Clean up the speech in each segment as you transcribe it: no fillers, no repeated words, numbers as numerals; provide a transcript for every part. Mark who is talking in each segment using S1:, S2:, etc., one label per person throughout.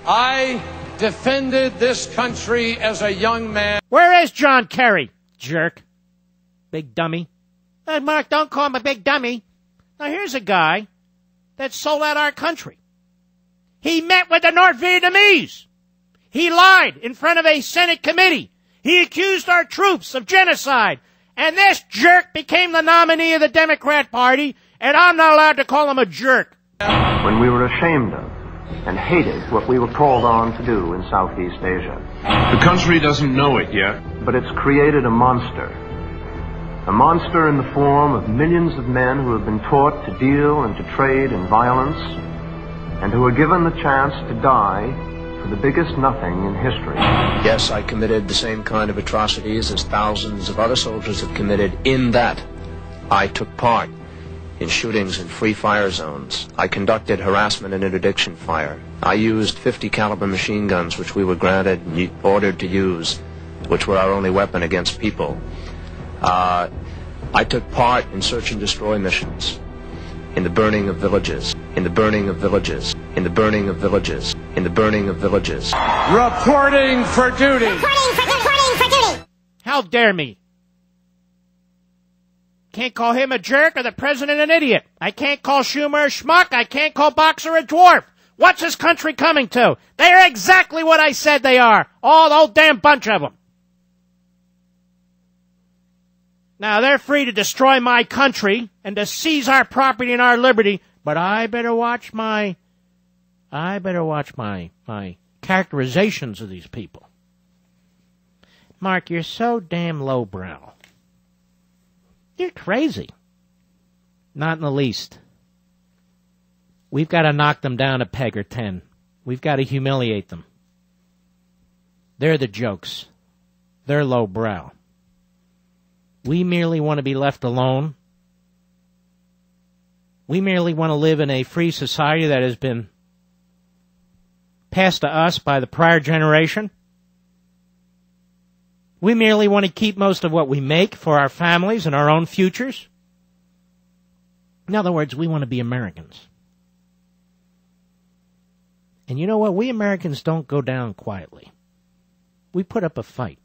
S1: I defended this country as a young man.
S2: Where is John Kerry, jerk? Big dummy. Hey, Mark, don't call him a big dummy. Now, here's a guy that sold out our country. He met with the North Vietnamese. He lied in front of a Senate committee. He accused our troops of genocide. And this jerk became the nominee of the Democrat Party, and I'm not allowed to call him a jerk.
S3: When we were ashamed of and hated what we were called on to do in Southeast Asia.
S4: The country doesn't know it yet.
S3: But it's created a monster. A monster in the form of millions of men who have been taught to deal and to trade in violence, and who are given the chance to die for the biggest nothing in history.
S5: Yes, I committed the same kind of atrocities as thousands of other soldiers have committed, in that I took part in shootings in free fire zones. I conducted harassment and interdiction fire. I used 50 caliber machine guns, which we were granted and ordered to use, which were our only weapon against people. I took part in search and destroy missions, in the burning of villages, in the burning of villages, in the burning of villages, in the burning of villages.
S1: Reporting for duty.
S6: Reporting for duty.
S2: How dare me? Can't call him a jerk or the president an idiot. I can't call Schumer a schmuck. I can't call Boxer a dwarf. What's this country coming to? They are exactly what I said they are. All the whole damn bunch of them. Now, they're free to destroy my country and to seize our property and our liberty, but I better watch my characterizations of these people. Mark, you're so damn lowbrow. You're crazy. Not in the least. We've got to knock them down a peg or 10. We've got to humiliate them. They're the jokes. They're lowbrow. We merely want to be left alone. We merely want to live in a free society that has been passed to us by the prior generation. We merely want to keep most of what we make for our families and our own futures. In other words, we want to be Americans. And you know what? We Americans don't go down quietly. We put up a fight.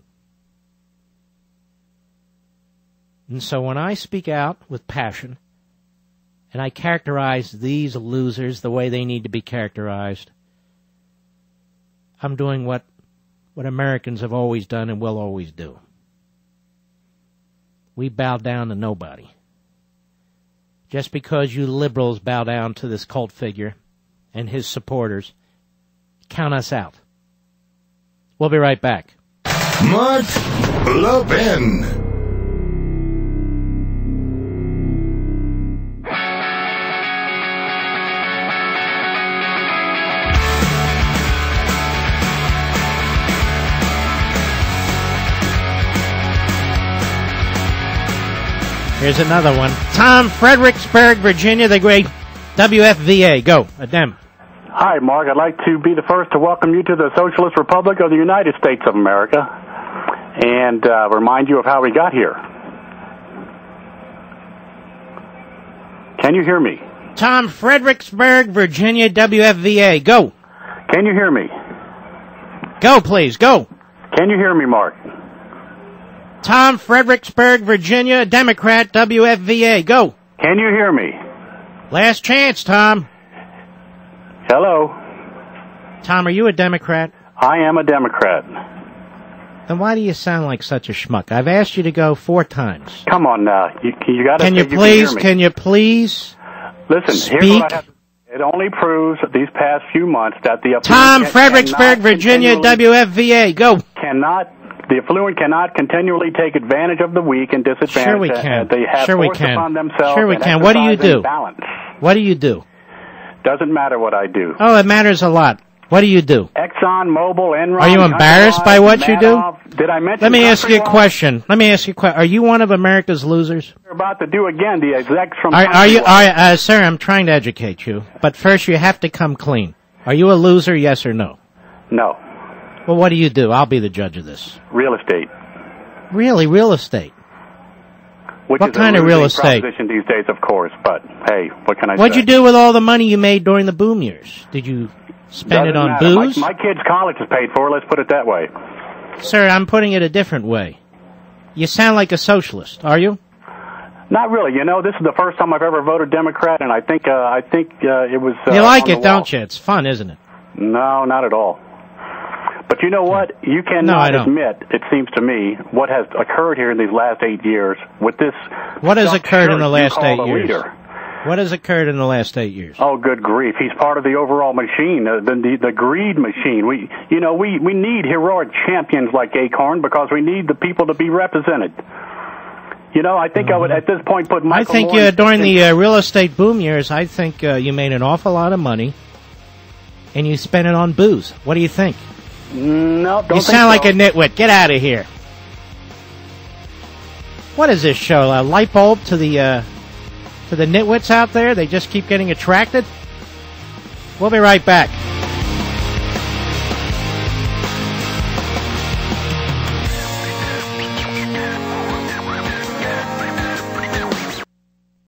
S2: And so when I speak out with passion, and I characterize these losers the way they need to be characterized, I'm doing what Americans have always done and will always do. We bow down to nobody. Just because you liberals bow down to this cult figure and his supporters, count us out. We'll be right back.
S7: Mark Levin.
S2: Here's another one. Tom, Fredericksburg, Virginia, the great WFVA. Go, Adem.
S8: Hi, Mark. I'd like to be the first to welcome you to the Socialist Republic of the United States of America and remind you of how we got here. Can you hear me?
S2: Tom, Fredericksburg, Virginia, WFVA. Go.
S8: Can you hear me?
S2: Go, please. Go.
S8: Can you hear me, Mark?
S2: Tom, Fredericksburg, Virginia, Democrat, WFVA. Go.
S8: Can you hear me?
S2: Last chance, Tom.
S8: Hello.
S2: Tom, are you a Democrat?
S8: I am a Democrat.
S2: Then why do you sound like such a schmuck? I've asked you to go 4 times.
S8: Come on now. You got to.
S2: Can you please?
S8: Listen.
S2: Speak?
S8: Here's what I have to say. It only proves these past few months that the
S2: Tom, Fredericksburg, Virginia, WFVA. Go.
S8: The affluent cannot continually take advantage of the weak and disadvantaged.
S2: Sure we can.
S8: They have
S2: sure we
S8: forced
S2: can.
S8: upon themselves.
S2: Sure we can. What do you do?
S8: Balance.
S2: What do you do?
S8: Doesn't matter what I do.
S2: Oh, it matters a lot. What do you do?
S8: Exxon, Mobil, Enron.
S2: Are you embarrassed by what you do?
S8: Did I mention?
S2: Let me ask you a question. Are you one of America's losers?
S8: You're about to do again the execs from.
S2: Sir? I'm trying to educate you, but first you have to come clean. Are you a loser? Yes or no?
S8: No.
S2: Well, what do you do? I'll be the judge of this.
S8: Real estate.
S2: Really, real estate?
S8: What
S2: kind of real estate?
S8: Proposition these days, of course. But hey, what can I say?
S2: What'd you do with all the money you made during the boom years? Did you Spend it on
S8: matter.
S2: booze?
S8: My kid's college is paid for, let's put it that way.
S2: Sir, I'm putting it a different way. You sound like a socialist, are you?
S8: Not really. You know, this is the first time I've ever voted Democrat, and I think it was...
S2: you like it, don't you? It's fun, isn't it?
S8: No, not at all. But you know what? You cannot admit, it seems to me, what has occurred here in these last 8 years with this...
S2: What has occurred in the last 8 years?
S8: Leader.
S2: What has occurred in the last 8 years?
S8: Oh, good grief. He's part of the overall machine, the greed machine. We need heroic champions like Acorn because we need the people to be represented. You know, I think I would, at this point, put Michael
S2: I think during the real estate boom years, I think you made an awful lot of money, and you spent it on booze. What do you think?
S8: No, don't
S2: You sound like a nitwit. Get out of here. What is this show? A light bulb to the nitwits out there? They just keep getting attracted? We'll be right back.